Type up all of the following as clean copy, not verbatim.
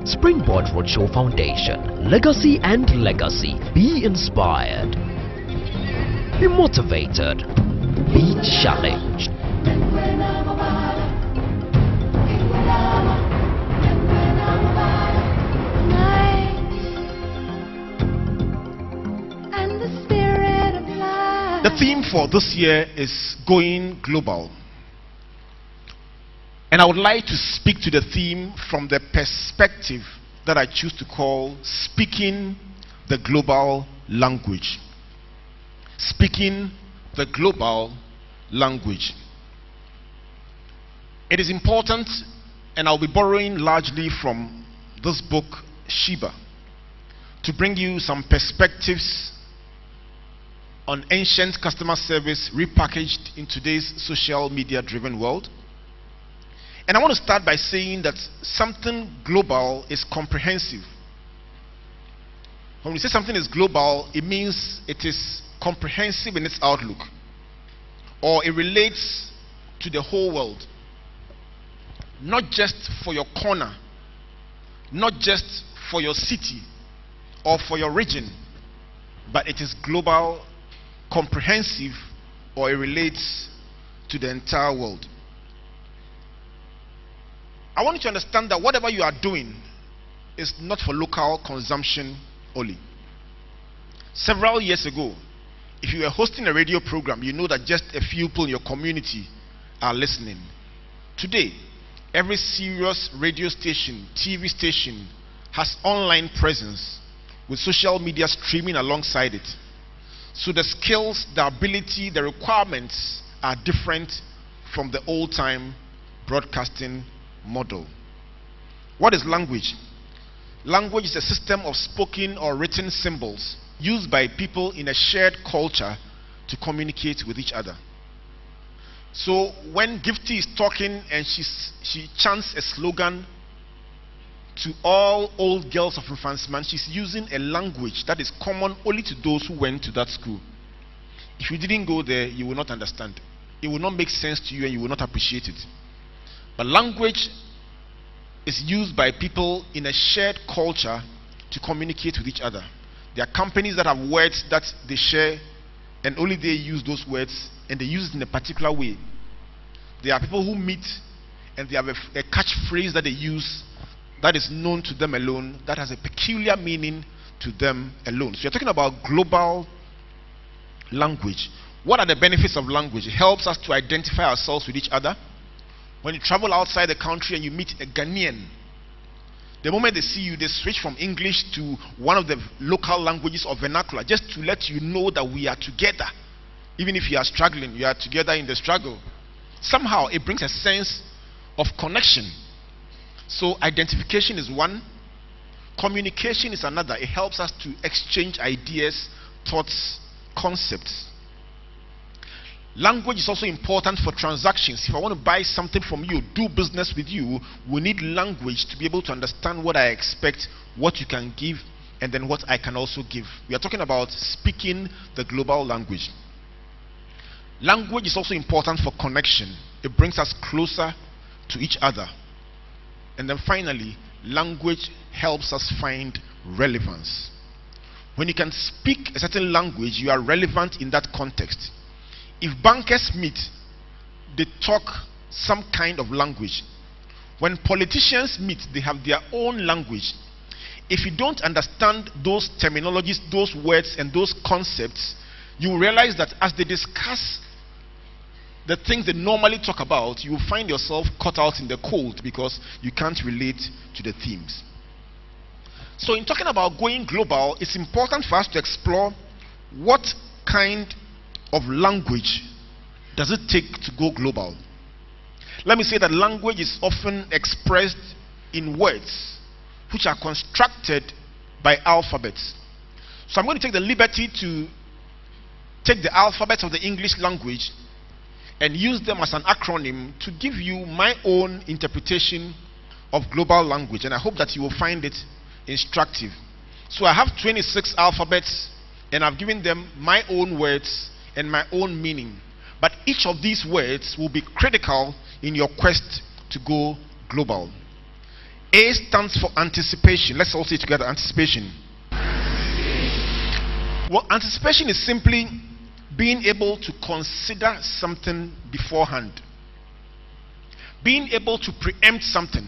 Springboard Roadshow Foundation. Legacy and legacy. Be inspired. Be motivated. Be challenged. The theme for this year is going global. And I would like to speak to the theme from the perspective that I choose to call speaking the global language. Speaking the global language. It is important, and I'll be borrowing largely from this book, Sheba, to bring you some perspectives on ancient customer service repackaged in today's social media driven world. And I want to start by saying that something global is comprehensive. When we say something is global, it means it is comprehensive in its outlook, or it relates to the whole world, not just for your corner, not just for your city or for your region, but it is global, comprehensive, or it relates to the entire world. I want you to understand that whatever you are doing is not for local consumption only. Several years ago, if you were hosting a radio program, you know that just a few people in your community are listening. Today, every serious radio station, TV station has online presence with social media streaming alongside it. So the skills, the ability, the requirements are different from the old-time broadcasting model. What is language? Language is a system of spoken or written symbols used by people in a shared culture to communicate with each other. So when Gifty is talking and she chants a slogan to all old girls of Infantsman, she's using a language that is common only to those who went to that school. If you didn't go there, you will not understand. It will not make sense to you and you will not appreciate it. But language is used by people in a shared culture to communicate with each other. There are companies that have words that they share and only they use those words, and they use it in a particular way. There are people who meet and they have a catchphrase that they use that is known to them alone, that has a peculiar meaning to them alone. So you're talking about global language. What are the benefits of language? It helps us to identify ourselves with each other. When you travel outside the country and you meet a Ghanaian, the moment they see you, they switch from English to one of the local languages or vernacular, just to let you know that we are together. Even if you are struggling, you are together in the struggle. Somehow it brings a sense of connection. So identification is one, communication is another. It helps us to exchange ideas, thoughts, concepts. Language is also important for transactions. If I want to buy something from you, do business with you, we need language to be able to understand what I expect, what you can give, and then what I can also give. We are talking about speaking the global language. Language is also important for connection. It brings us closer to each other. And then finally, language helps us find relevance. When you can speak a certain language, you are relevant in that context. If bankers meet, they talk some kind of language. When politicians meet, they have their own language. If you don't understand those terminologies, those words, and those concepts, you will realize that as they discuss the things they normally talk about, you will find yourself caught out in the cold because you can't relate to the themes. So in talking about going global, it's important for us to explore what kind of language does it take to go global. Let me say that language is often expressed in words which are constructed by alphabets. So I'm going to take the liberty to take the alphabet of the English language and use them as an acronym to give you my own interpretation of global language, and I hope that you will find it instructive. So I have 26 alphabets and I've given them my own words and my own meaning, but each of these words will be critical in your quest to go global. A stands for anticipation. Let's all say it together. Anticipation. Well, anticipation is simply being able to consider something beforehand. Being able to preempt something.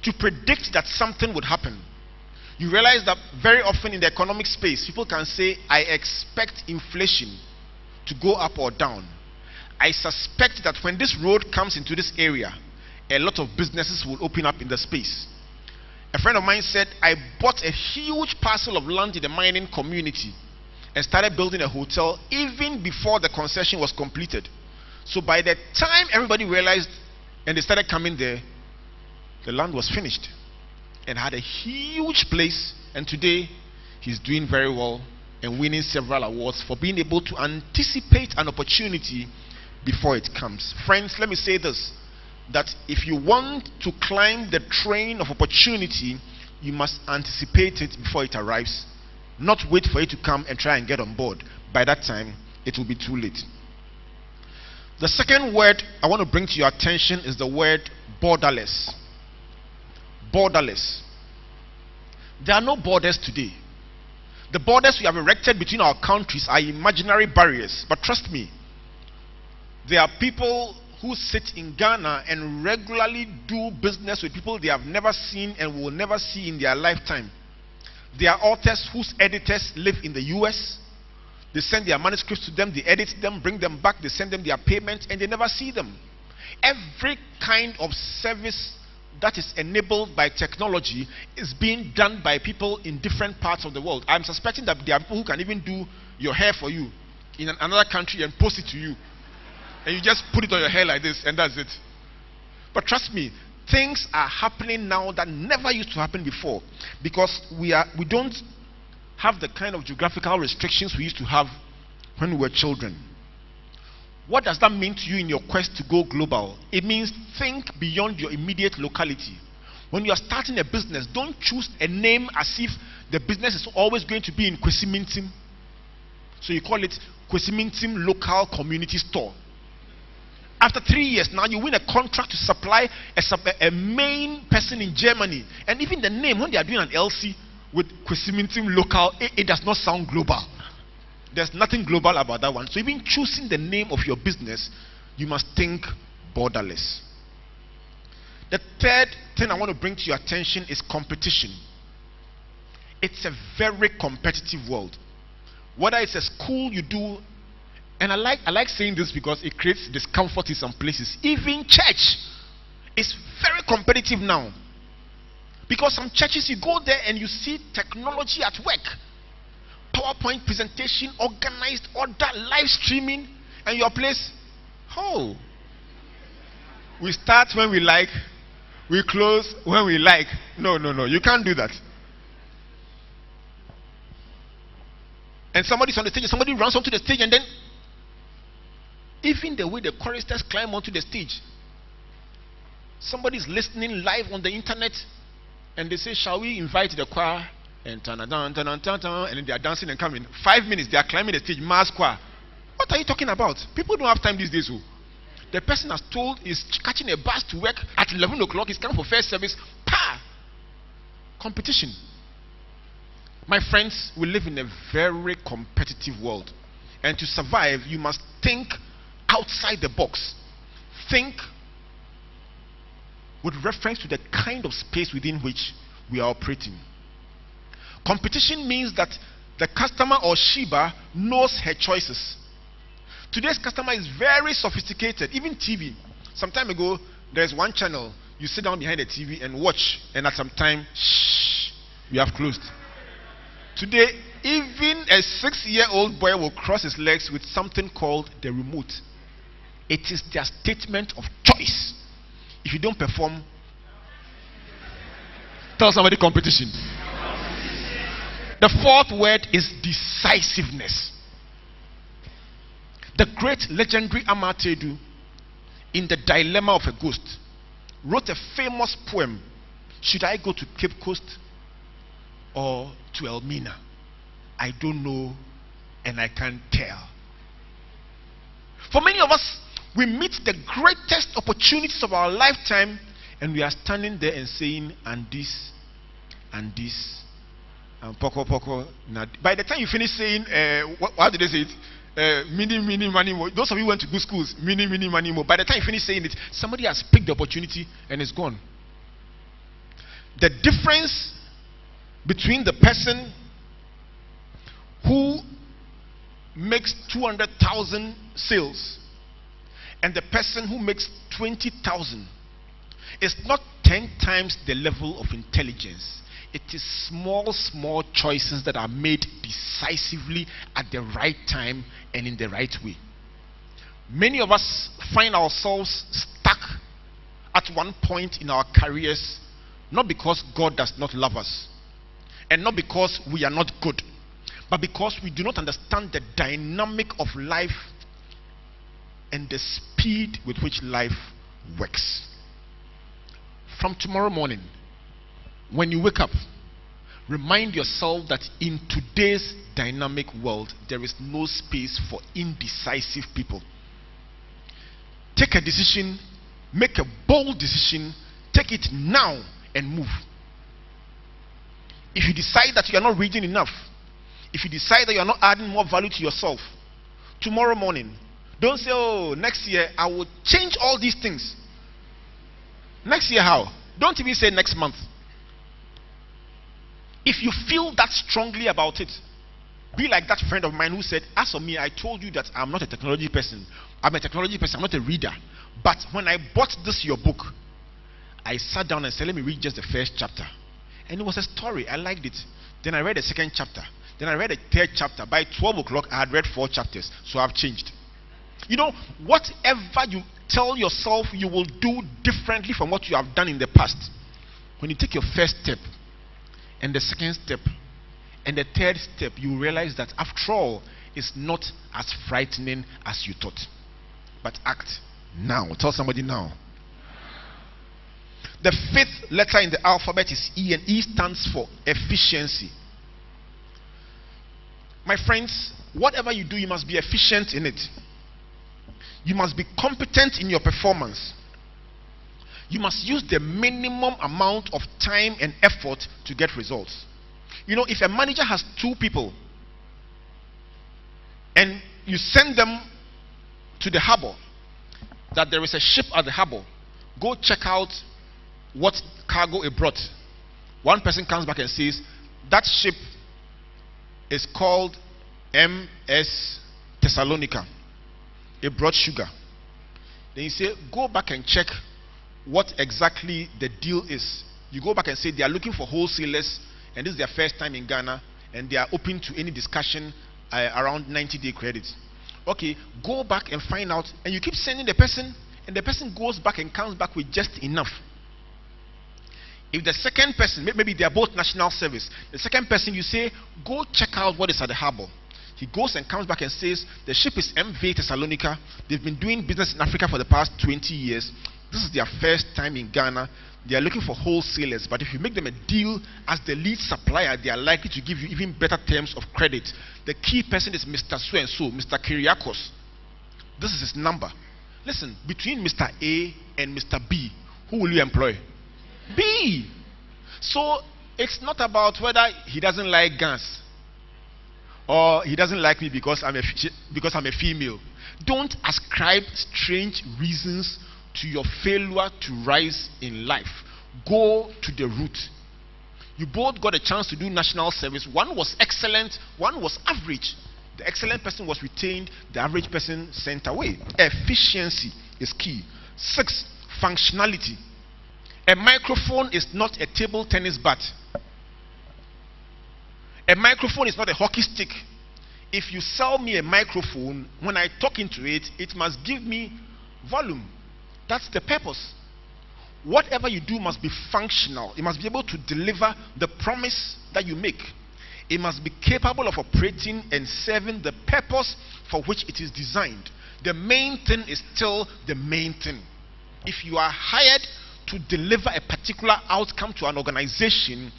To predict that something would happen. You realize that very often in the economic space, people can say, I expect inflation to go up or down. I suspect that when this road comes into this area, a lot of businesses will open up in the space. A friend of mine said, I bought a huge parcel of land in the mining community and started building a hotel even before the concession was completed. So by the time everybody realized and they started coming there, the land was finished and had a huge place, and today he's doing very well and winning several awards for being able to anticipate an opportunity before it comes. Friends, let me say this, that if you want to climb the train of opportunity, you must anticipate it before it arrives, not wait for it to come and try and get on board. By that time, it will be too late. The second word I want to bring to your attention is the word borderless. Borderless. There are no borders today. The borders we have erected between our countries are imaginary barriers. But trust me, there are people who sit in Ghana and regularly do business with people they have never seen and will never see in their lifetime. There are authors whose editors live in the US. They send their manuscripts to them, they edit them, bring them back, they send them their payment, and they never see them. Every kind of service that is enabled by technology is being done by people in different parts of the world. I'm suspecting that there are people who can even do your hair for you in another country and post it to you. And you just put it on your hair like this, and that's it. But trust me, things are happening now that never used to happen before, because we don't have the kind of geographical restrictions we used to have when we were children. What does that mean to you in your quest to go global? It means think beyond your immediate locality. When you are starting a business, don't choose a name as if the business is always going to be in Kwesimintim. So you call it Kwesimintim Local Community Store. After 3 years, now you win a contract to supply a main person in Germany. And even the name, when they are doing an LC with Kwesimintim Local, it does not sound global. There's nothing global about that one. So even choosing the name of your business, you must think borderless. The third thing I want to bring to your attention is competition. It's a very competitive world. Whether it's a school you do, and I like saying this because it creates discomfort in some places. Even church is very competitive now. Because some churches, you go there and you see technology at work. PowerPoint presentation, organized order, live streaming, and your place, oh, we start when we like, we close when we like. No, you can't do that. And somebody's on the stage, somebody runs onto the stage, and then even the way the choristers climb onto the stage, somebody's listening live on the internet, and they say, shall we invite the choir? And and then they are dancing and coming. 5 minutes, they are climbing the stage, mass choir. What are you talking about? People don't have time these days. The person has told is catching a bus to work at 11 o'clock, he's coming for first service. Competition. My friends, we live in a very competitive world. And to survive, you must think outside the box. Think with reference to the kind of space within which we are operating. Competition means that the customer or Sheba knows her choices. Today's customer is very sophisticated. Even TV. Some time ago, there's one channel. You sit down behind the TV and watch, and at some time, shh, you have closed. Today, even a 6-year-old boy will cross his legs with something called the remote. It is their statement of choice. If you don't perform, tell somebody competition. The fourth word is decisiveness. The great legendary Amatedu, in The Dilemma of a Ghost, wrote a famous poem, Should I Go to Cape Coast or to Elmina? I don't know and I can't tell. For many of us, we meet the greatest opportunities of our lifetime And we are standing there and saying, and this, and this, and poko poko. By the time you finish saying, what did they say it? Mini, money more. Those of you who went to good schools, mini, money more. By the time you finish saying it, somebody has picked the opportunity and it's gone. The difference between the person who makes 200,000 sales and the person who makes 20,000 is not 10 times the level of intelligence. It is small choices that are made decisively at the right time and in the right way. Many of us find ourselves stuck at one point in our careers, not because God does not love us and not because we are not good, but because we do not understand the dynamic of life and the speed with which life works. From tomorrow morning, when you wake up, remind yourself that in today's dynamic world, there is no space for indecisive people. Take a decision, make a bold decision, take it now and move. If you decide that you are not reading enough, if you decide that you are not adding more value to yourself, tomorrow morning, don't say, oh, next year I will change all these things. Next year how? Don't even say next month. If you feel that strongly about it, be like that friend of mine who said, as for me, I told you that I'm not a technology person. I'm a technology person, I'm not a reader. But when I bought this your book, I sat down and said, let me read just the first chapter. And it was a story. I liked it. Then I read the second chapter. Then I read the third chapter. By 12 o'clock, I had read 4 chapters. So I've changed. You know, whatever you tell yourself you will do differently from what you have done in the past, when you take your first step and the second step and the third step, you realize that after all, it's not as frightening as you thought. But act now. Tell somebody now. The 5th letter in the alphabet is E, and E stands for efficiency. My friends, whatever you do, you must be efficient in it. You must be competent in your performance. You must use the minimum amount of time and effort to get results. You know, if a manager has 2 people and you send them to the harbor, that there is a ship at the harbor, go check out what cargo it brought. One person comes back and says, that ship is called MS Thessalonica. It brought sugar. Then you say, go back and check what exactly the deal is. You go back and say they are looking for wholesalers and this is their first time in Ghana and they are open to any discussion around 90-day credit. Okay, go back and find out, and you keep sending the person, and the person goes back and comes back with just enough. If the second person, maybe they are both national service, the second person you say, go check out what is at the harbor. He goes and comes back and says, the ship is MV Thessalonica. They've been doing business in Africa for the past 20 years. This is their first time in Ghana. They are looking for wholesalers, but if you make them a deal as the lead supplier, they are likely to give you even better terms of credit. The key person is Mr. So-and-so, Mr. Kyriakos. This is his number. Listen, between Mr. A and Mr. B, who will you employ? B. So it's not about whether he doesn't like guns or he doesn't like me because I'm a female. Don't ascribe strange reasons to your failure to rise in life. Go to the root. You both got a chance to do national service. One was excellent, one was average. The excellent person was retained, the average person sent away. Efficiency is key. 6, functionality. A microphone is not a table tennis bat. A microphone is not a hockey stick. If you sell me a microphone, when I talk into it, it must give me volume. That's the purpose. Whatever you do must be functional. It must be able to deliver the promise that you make. It must be capable of operating and serving the purpose for which it is designed. The main thing is still the main thing. If you are hired to deliver a particular outcome to an organization,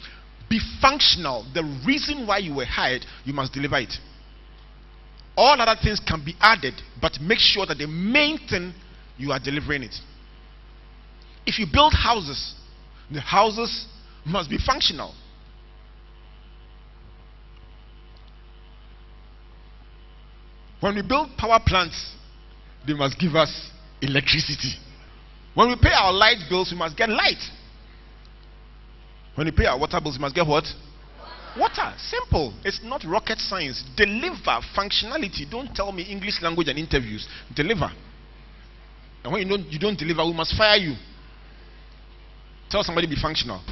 be functional. The reason why you were hired, you must deliver it. All other things can be added, but make sure that the main thing, you are delivering it. If you build houses, the houses must be functional. When we build power plants, they must give us electricity. When we pay our light bills, we must get light. When we pay our water bills, we must get what? Water. Simple. It's not rocket science. Deliver functionality. Don't tell me English language and interviews. Deliver. And when you don't deliver, we must fire you. Tell somebody be functional.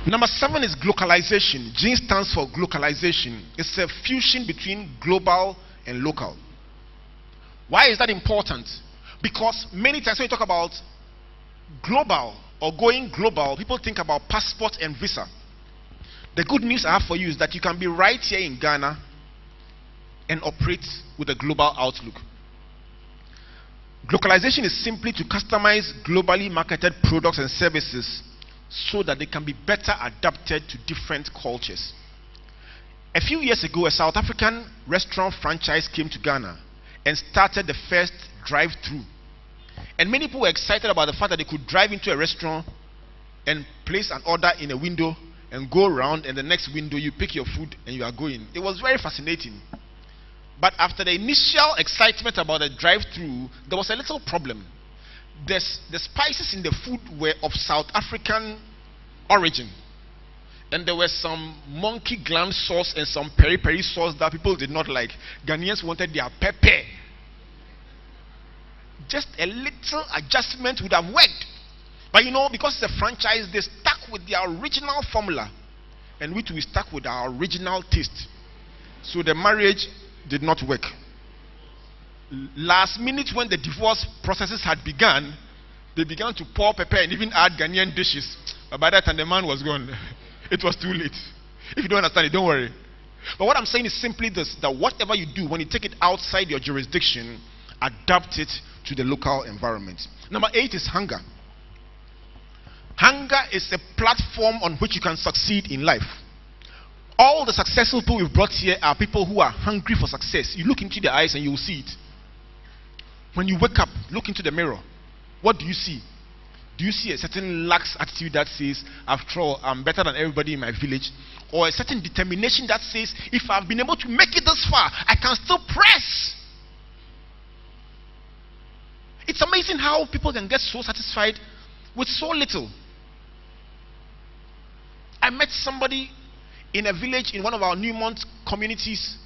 Number 7 is glocalization. G stands for glocalization. It's a fusion between global and local. Why is that important? Because many times when you talk about global or going global, people think about passport and visa. The good news I have for you is that you can be right here in Ghana and operate with a global outlook. Glocalization is simply to customize globally marketed products and services so that they can be better adapted to different cultures. A few years ago, a South African restaurant franchise came to Ghana and started the first drive-through. And many people were excited about the fact that they could drive into a restaurant and place an order in a window and go around, and the next window you pick your food and you are going. It was very fascinating. But after the initial excitement about the drive-through, there was a little problem. The spices in the food were of South African origin, and there was some monkey gland sauce and some peri-peri sauce that people did not like. Ghanaians wanted their pepper. Just a little adjustment would have worked. But you know, because it's a franchise, they stuck with their original formula, and we stuck with our original taste. So the marriage did not work. Last minute, when the divorce processes had begun, they began to pour pepper and even add Ghanaian dishes. But by that time, the man was gone. It was too late. If you don't understand it, don't worry. But what I'm saying is simply this, that whatever you do, when you take it outside your jurisdiction, adapt it to the local environment. Number 8 is hunger. Hunger is a platform on which you can succeed in life. All the successful people we've brought here are people who are hungry for success. You look into their eyes and you will see it. When you wake up, look into the mirror. What do you see? Do you see a certain lax attitude that says, after all, I'm better than everybody in my village? Or a certain determination that says, if I've been able to make it this far, I can still press? It's amazing how people can get so satisfied with so little. I met somebody in a village in one of our Newmont communities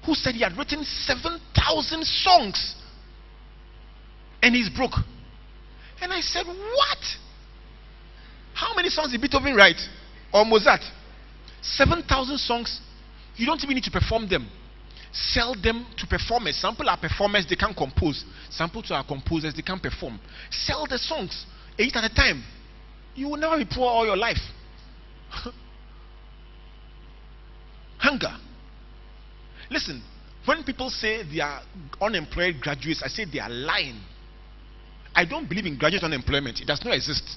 who said he had written 7,000 songs and he's broke. And I said, what? How many songs did Beethoven write? Or Mozart? 7,000 songs. You don't even need to perform them. Sell them to performers. Some people are performers, they can't compose. Some people are composers, they can't perform. Sell the songs 8 at a time. You will never be poor all your life. Hunger. Listen, when people say they are unemployed graduates, I say they are lying. I don't believe in graduate unemployment. It does not exist.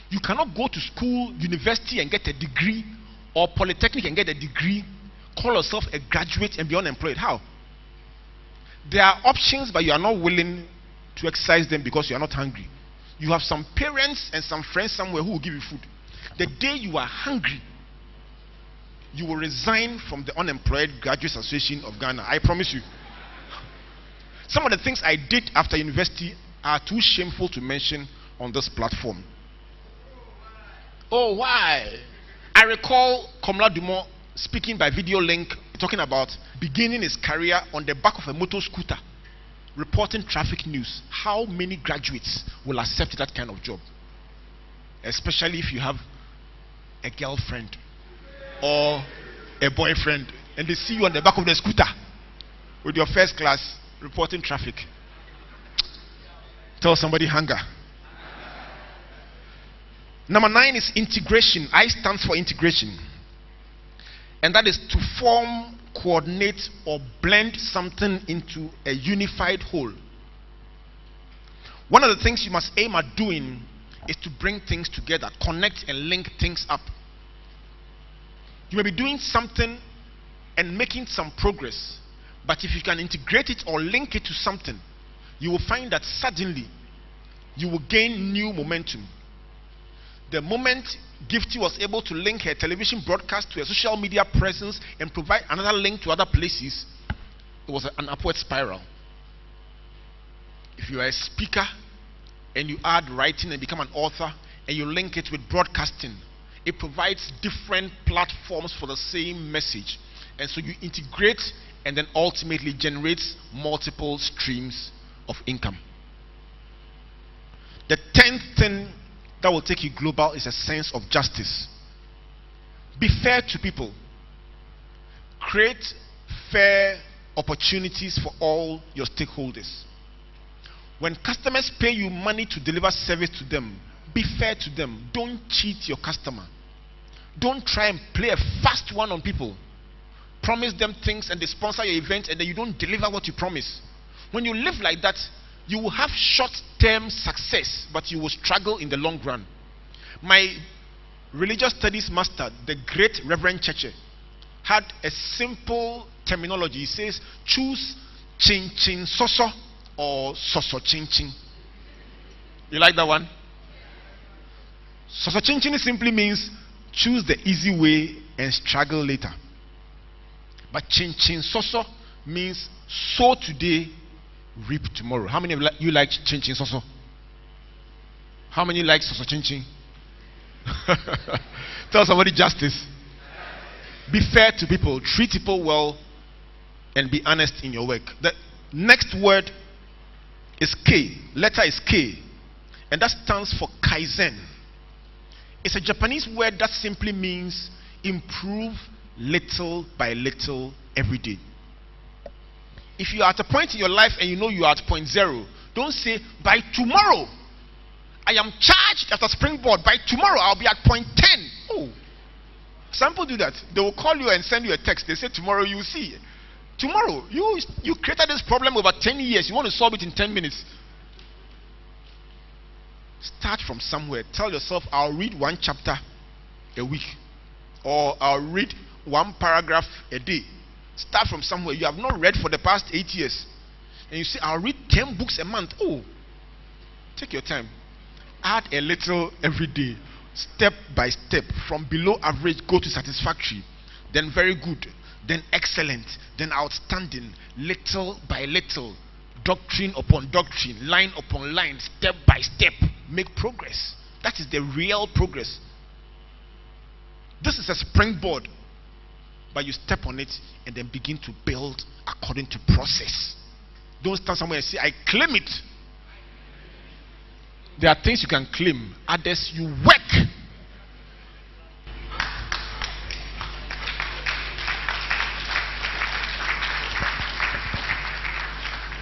You cannot go to school, university and get a degree, or polytechnic and get a degree, call yourself a graduate and be unemployed. How? There are options, but you are not willing to exercise them because you are not hungry. You have some parents and some friends somewhere who will give you food. The day you are hungry, you will resign from the Unemployed Graduates Association of Ghana. I promise you. Some of the things I did after university are too shameful to mention on this platform. Oh, why? I recall Komla Dumont speaking by video link, talking about beginning his career on the back of a motor scooter, reporting traffic news. How many graduates will accept that kind of job? Especially if you have a girlfriend or a boyfriend and they see you on the back of the scooter with your first class reporting traffic. Tell somebody hunger. Number 9 is integration. I stands for integration. And that is to form, coordinate, or blend something into a unified whole. One of the things you must aim at doing is to bring things together, connect and link things up. You may be doing something and making some progress, but if you can integrate it or link it to something, you will find that suddenly you will gain new momentum. The moment Gifty was able to link her television broadcast to a social media presence and provide another link to other places, it was an upward spiral. If you are a speaker and you add writing and become an author and you link it with broadcasting, it provides different platforms for the same message. And so you integrate and then ultimately generates multiple streams of income. The 10th thing that will take you global is a sense of justice. Be fair to people. Create fair opportunities for all your stakeholders. When customers pay you money to deliver service to them, be fair to them. Don't cheat your customer. Don't try and play a fast one on people. Promise them things and they sponsor your event and then you don't deliver what you promise. When you live like that, you will have short-term success, but you will struggle in the long run. My religious studies master, the great Reverend Cheche, had a simple terminology. He says, choose chin chin soso or soso chin chin. You like that one? Soso chin chin simply means choose the easy way and struggle later. But chin chin soso means sow today, reap tomorrow. How many of you like chin chin soso? How many like soso chin chin? Tell somebody justice. Be fair to people, treat people well, and be honest in your work. The next word is K. Letter is K, and that stands for Kaizen. It's a Japanese word that simply means improve little by little every day. If you are at a point in your life and you know you are at point 0, don't say, by tomorrow, I am charged after Springboard. By tomorrow, I'll be at point 10. Oh, some people do that. They will call you and send you a text. They say, tomorrow you will see. Tomorrow, you created this problem over 10 years. You want to solve it in 10 minutes. Start from somewhere. Tell yourself, I'll read 1 chapter a week. Or I'll read 1 paragraph a day. Start from somewhere. You have not read for the past 8 years. And you say, I'll read 10 books a month. Oh, take your time. Add a little every day. Step by step. From below average, go to satisfactory. Then very good. Then excellent. Then outstanding. Little by little. Doctrine upon doctrine. Line upon line. Step by step. Make progress. That is the real progress. This is a springboard. But you step on it and then begin to build according to process. Don't stand somewhere and say, I claim it. There are things you can claim, others you work.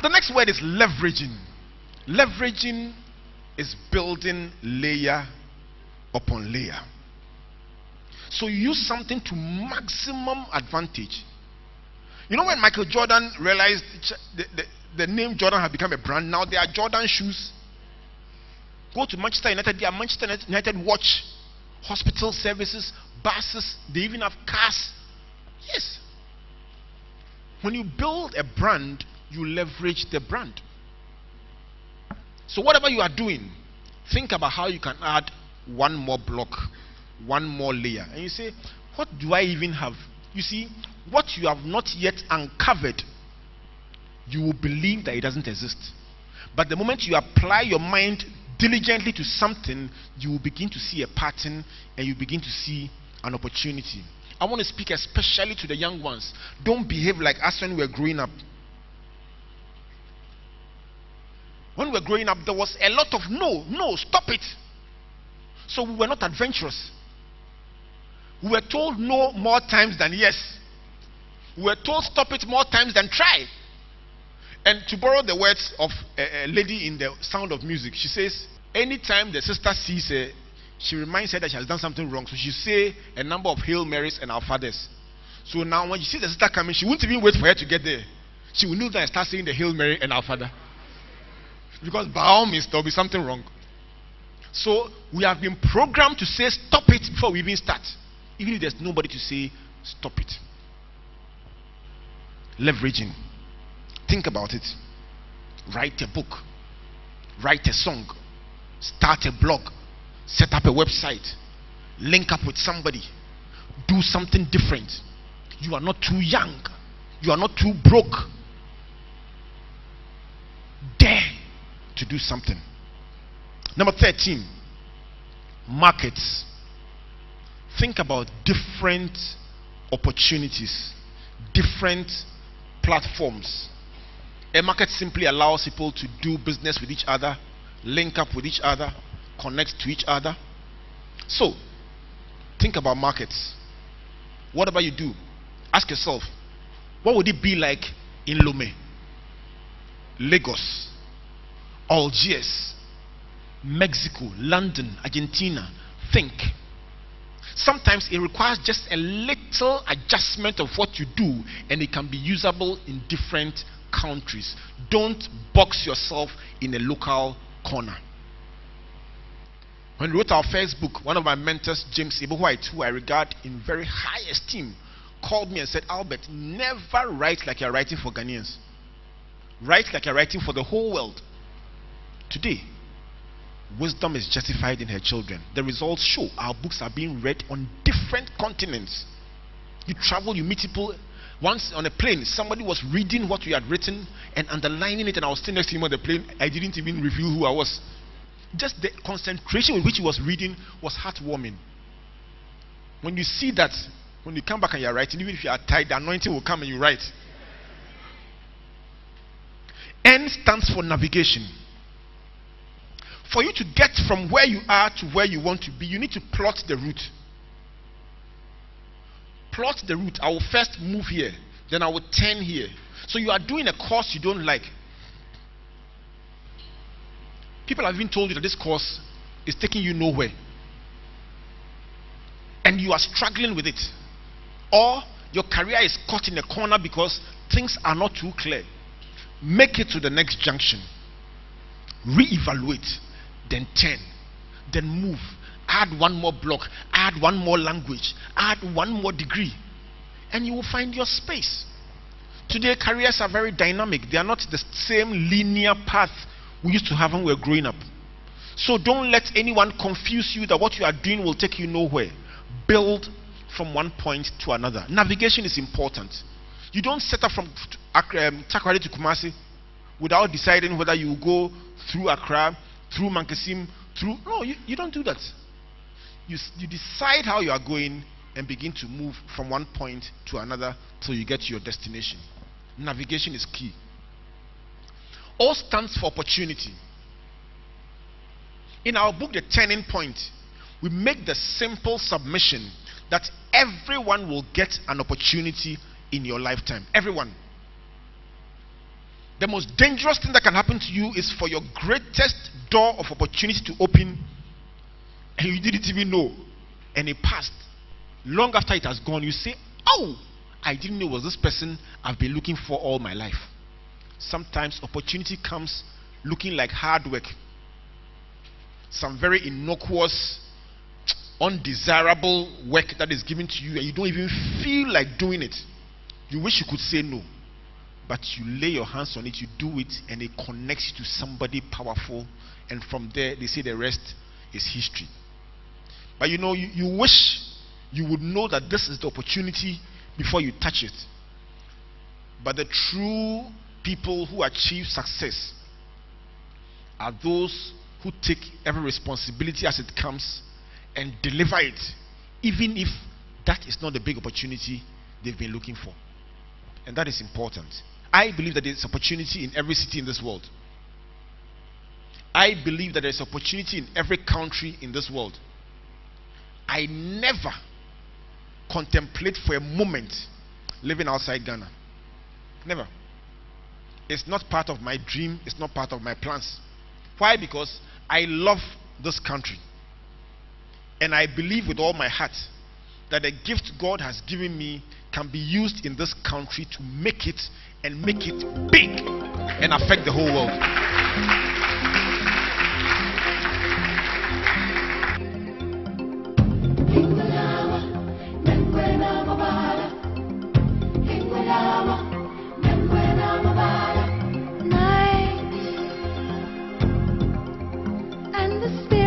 The next word is leveraging. Leveraging is building layer upon layer. So you use something to maximum advantage. You know when Michael Jordan realized the name Jordan had become a brand, now there are Jordan shoes. Go to Manchester United, there are Manchester United watch, hospital services, buses, they even have cars. Yes. When you build a brand, you leverage the brand. So whatever you are doing, think about how you can add one more block, one more layer. And you say, what do I even have? You see, what you have not yet uncovered, you will believe that it doesn't exist. But the moment you apply your mind diligently to something, you will begin to see a pattern and you begin to see an opportunity. I want to speak especially to the young ones. Don't behave like us when we were growing up. When we were growing up, there was a lot of no, stop it. So we were not adventurous. We were told no more times than yes. We were told stop it more times than try. And to borrow the words of a lady in The Sound of Music, she says, anytime the sister sees her, she reminds her that she has done something wrong. So she say a number of Hail Marys and Our Fathers. So now when she sees the sister coming, she won't even wait for her to get there. She will kneel down and start saying the Hail Mary and Our Father. Because by all means, there will be something wrong. So we have been programmed to say stop it before we even start. Even if there's nobody to say stop it. Leveraging. Think about it. write a book, write a song, start a blog, set up a website, link up with somebody, do something different. You are not too young, you are not too broke. Dare to do something. Number 13, markets. Think about different opportunities, different platforms. A market simply allows people to do business with each other, link up with each other, connect to each other. So, think about markets. Whatever you do, ask yourself, what would it be like in Lome, Lagos, Algiers, Mexico, London, Argentina? Think. Sometimes it requires just a little adjustment of what you do, and it can be usable in different countries. Don't box yourself in a local corner. When we wrote our first book, one of my mentors, James White, who I regard in very high esteem, called me and said, Albert, never write like you're writing for Ghanaians. Write like you're writing for the whole world. Today, wisdom is justified in her children. The results show our books are being read on different continents. You travel, you meet people. Once on a plane, somebody was reading what we had written and underlining it, and I was sitting next to him on the plane. I didn't even reveal who I was. Just the concentration with which he was reading was heartwarming. When you see that, when you come back and you're writing, even if you are tired, the anointing will come and you write. N stands for navigation. For you to get from where you are to where you want to be, you need to plot the route. Plot the route. I will first move here, then I will turn here. So you are doing a course you don't like. People have even told you that this course is taking you nowhere, and you are struggling with it. Or your career is caught in a corner because things are not too clear. Make it to the next junction. Re-evaluate. Then turn, then move, add one more block, add one more language, add one more degree, and you will find your space. Today, careers are very dynamic. They are not the same linear path we used to have when we were growing up. So don't let anyone confuse you that what you are doing will take you nowhere. Build from one point to another. Navigation is important. You don't set up from Takoradi to Kumasi without deciding whether you will go through Accra, through Mankasim, through... No, you don't do that. You decide how you are going and begin to move from one point to another till you get to your destination. Navigation is key. O stands for opportunity. In our book, The Turning Point, we make the simple submission that everyone will get an opportunity in your lifetime. Everyone. The most dangerous thing that can happen to you is for your greatest door of opportunity to open and you didn't even know, and it passed. Long after it has gone, you say, oh, I didn't know it was this person I've been looking for all my life. Sometimes opportunity comes looking like hard work. Some very innocuous, undesirable work that is given to you and you don't even feel like doing it. You wish you could say no. But you lay your hands on it, you do it, and it connects you to somebody powerful. And from there, they say the rest is history. But you know, you wish you would know that this is the opportunity before you touch it. But the true people who achieve success are those who take every responsibility as it comes and deliver it, even if that is not the big opportunity they've been looking for. And that is important. I believe that there is opportunity in every city in this world. I believe that there is opportunity in every country in this world. I never contemplate for a moment living outside Ghana. Never. It's not part of my dream. It's not part of my plans. Why? Because I love this country. And I believe with all my heart that the gift God has given me can be used in this country to make it and make it big and affect the whole world. Nights when the spirit